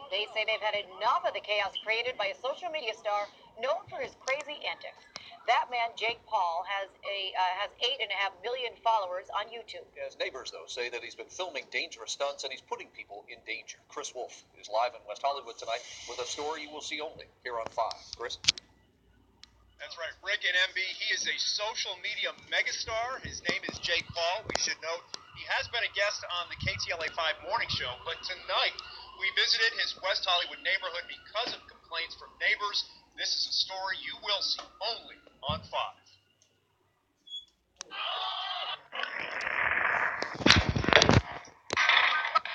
They say they've had enough of the chaos created by a social media star known for his crazy antics. That man, Jake Paul, has 8.5 million followers on YouTube. Yes, neighbors, though, say that he's been filming dangerous stunts and he's putting people in danger. Chris Wolf is live in West Hollywood tonight with a story you will see only here on 5. Chris? That's right, Rick and MB. He is a social media megastar. His name is Jake Paul. We should note he has been a guest on the KTLA 5 morning show, but tonight we visited his West Hollywood neighborhood because of complaints from neighbors. This is a story you will see only on 5.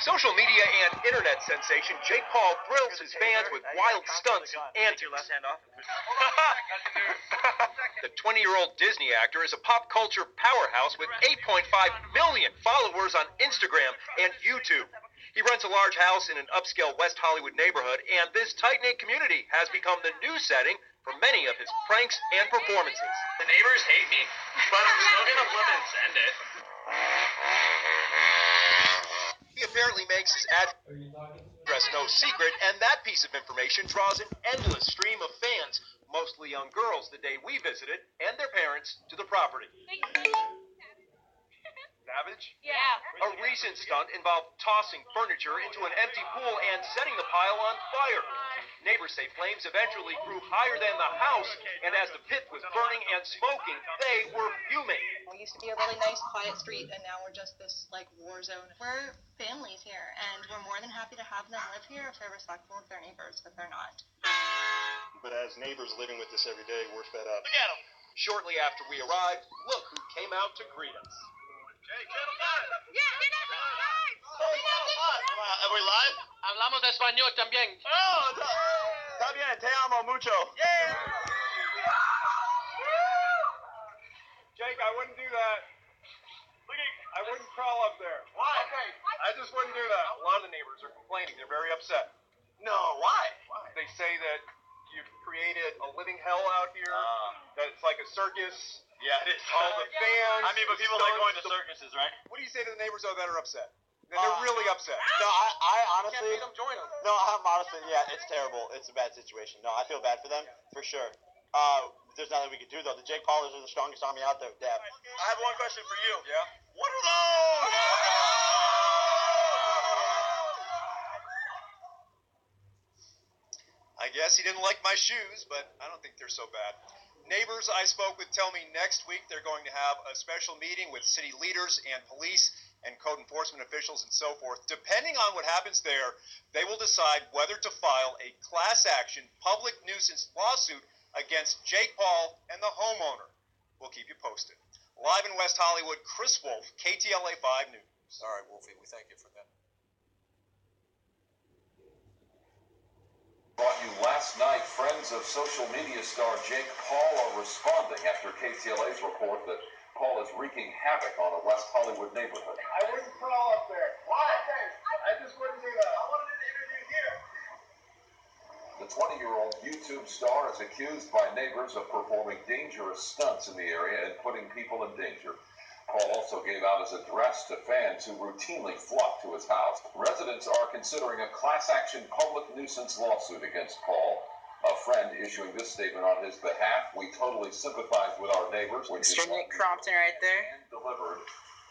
Social media and internet sensation Jake Paul thrills his fans with wild stunts and antics. The 20-year-old Disney actor is a pop culture powerhouse with 8.5 million followers on Instagram and YouTube. He rents a large house in an upscale West Hollywood neighborhood, and this tight-knit community has become the new setting for many of his pranks and performances. The neighbors hate me, but I'm still gonna flip and send it. He apparently makes his address no secret, and that piece of information draws an endless stream of fans, mostly young girls, the day we visited, and their parents, to the property. Savage? Yeah. A recent stunt involved tossing furniture into an empty pool and setting the pile on fire. Neighbors say flames eventually grew higher than the house, and as the pit was burning and smoking, they were fuming. We used to be a really nice, quiet street, and now we're just this, war zone. We're families here, and we're more than happy to have them live here if they're respectful of their neighbors, but they're not. But as neighbors living with this every day, we're fed up. Look at them. Shortly after we arrived, look who came out to greet us. Are we live? Hablamos español también. Oh, está bien, te amo mucho. Yeah. Jake, I wouldn't do that. I wouldn't crawl up there. Why? Okay, I just wouldn't do that. A lot of the neighbors are complaining. They're very upset. No, why? They say that you've created a living hell out here, that it's like a circus. Yeah, it is. All the fans. I mean, but people like going to circuses, right? What do you say to the neighbors, though, that are upset? And they're really upset. No, I honestly... Can't make them join them. No, I'm honestly, yeah, it's terrible. It's a bad situation. No, I feel bad for them, for sure. There's nothing we can do, though. The Jake Paulers are the strongest army out there with dab. I have one question for you. Yeah? What are those? I guess he didn't like my shoes, but I don't think they're so bad. Neighbors I spoke with tell me next week they're going to have a special meeting with city leaders and police and code enforcement officials and so forth. Depending on what happens there, they will decide whether to file a class action public nuisance lawsuit against Jake Paul and the homeowner. We'll keep you posted. Live in West Hollywood, Chris Wolf, KTLA 5 News. All right, Wolfie, we thank you for that. Brought you last night, friends of social media star Jake Paul are responding after KTLA's report that Paul is wreaking havoc on a West Hollywood neighborhood. I wouldn't crawl up there. Why? I just wouldn't do that. I wanted to interview here. The 20-year-old YouTube star is accused by neighbors of performing dangerous stunts in the area and putting people in danger. Paul also gave out his address to fans who routinely flock to his house. Residents are considering a class-action public nuisance lawsuit against Paul. A friend issuing this statement on his behalf. We totally sympathize with our neighbors. Nick Crompton right there. And delivered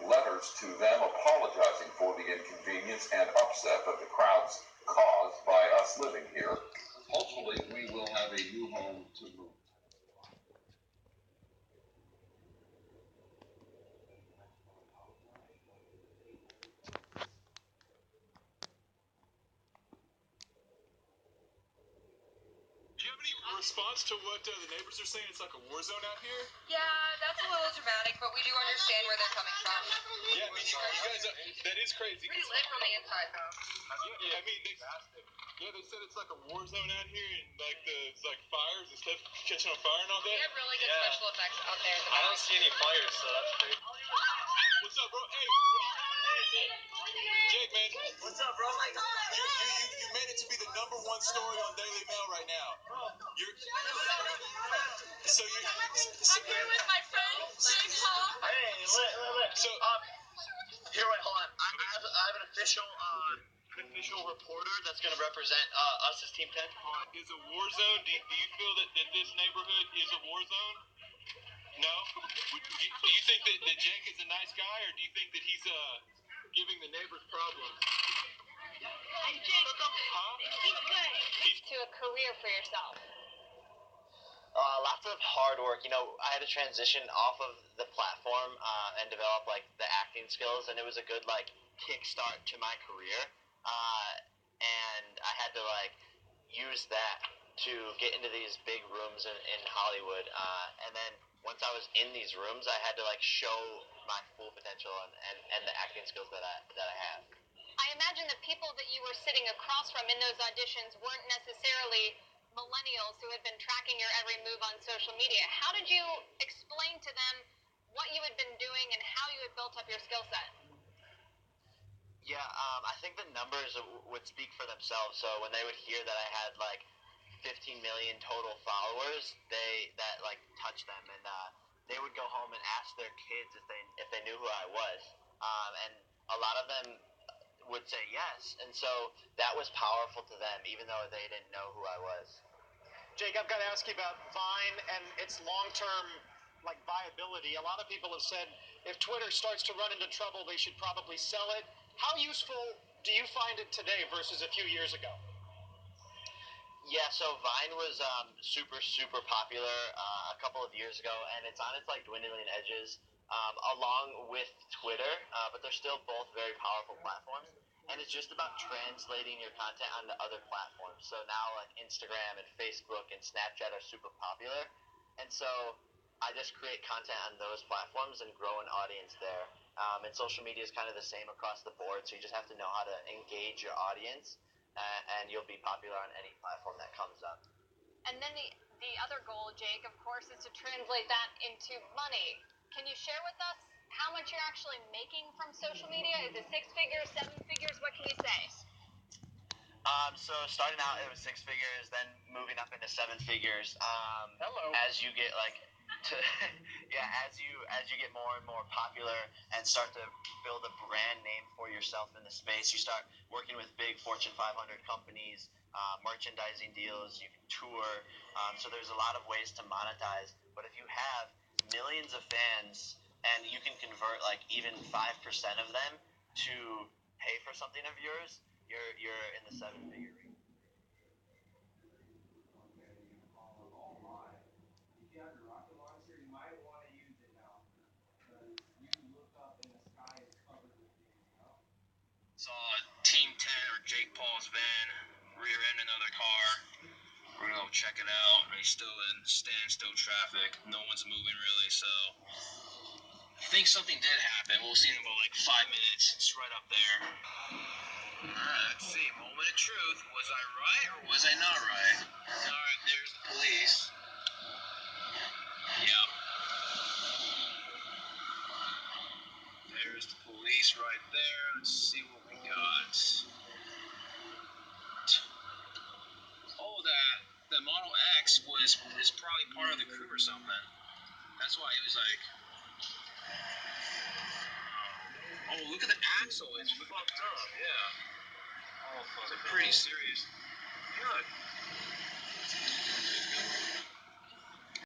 letters to them apologizing for the inconvenience and upset that the crowds caused by us living here. Hopefully, we will have a new home to move. Do you have any response to what the neighbors are saying? It's like a war zone out here? Yeah, that's a little dramatic, but we do understand where they're coming from. Yeah, I mean, you guys, that is crazy. Pretty lit from the inside, though. Yeah, I mean, they said it's like a war zone out here, and it's like fires and stuff catching on fire and all We that. have really good special effects out there. I don't see any fires, so that's great. What's up, bro? Hey, Jake, man. What's up, bro? You made it to be the #1 story on Daily Mail right now. You're I'm here with my friend, Jake Paul. Hey, wait. So, Here, wait, hold on. I have an official official reporter that's going to represent us as Team 10? Is a war zone? Do you feel that this neighborhood is a war zone? No? Do you think that Jake is a nice guy, or do you think that he's giving the neighbors problems? He's good. To a career for yourself. Lots of hard work. You know, I had to transition off of the platform and develop like the acting skills, and it was a good like kickstart to my career. And I had to like use that to get into these big rooms in Hollywood. And then once I was in these rooms, I had to like show my full potential and the acting skills that I have. I imagine the people that you were sitting across from in those auditions weren't necessarily millennials who had been tracking your every move on social media. How did you explain to them what you had been doing and how you had built up your skill set? Yeah, I think the numbers would speak for themselves. So when they would hear that I had like 15 million total followers, that like touched them, and they would go home and ask their kids if they knew who I was, and a lot of them would say yes, and so that was powerful to them, even though they didn't know who I was. Jake, I've got to ask you about Vine and its long-term like viability. A lot of people have said if Twitter starts to run into trouble, they should probably sell it. How useful do you find it today versus a few years ago? Yeah, so Vine was super popular a couple of years ago, and it's on its like dwindling edges, along with Twitter, but they're still both very powerful platforms. And it's just about translating your content onto other platforms. So now like Instagram and Facebook and Snapchat are super popular, and so I just create content on those platforms and grow an audience there. And social media is kind of the same across the board, so you just have to know how to engage your audience. And you'll be popular on any platform that comes up. And then the other goal, Jake, of course, is to translate that into money. Can you share with us how much you're actually making from social media? Is it 6 figures, 7 figures? What can you say? So starting out, it was 6 figures, then moving up into 7 figures. Hello. As you get like as you get more and more popular and start to build a brand name for yourself in the space, you start working with big Fortune 500 companies, merchandising deals, you can tour. So there's a lot of ways to monetize. But if you have millions of fans and you can convert like even 5% of them to pay for something of yours, you're in the 7-figure range. Saw Team 10 or Jake Paul's van rear-end another car. We're gonna go check it out. He's still in standstill traffic. No one's moving really, so I think something did happen. We'll see in about like 5 minutes. It's right up there. Alright, let's see. Moment of truth. Was I right or was I not right? Alright, there's the police. Yep. There's the police right there. Let's see what we got. Oh, the Model X is probably part of the crew or something. That's why he was like, oh, look at the axle. It's fucked up. Yeah. Oh, fuck. It's pretty serious. Good.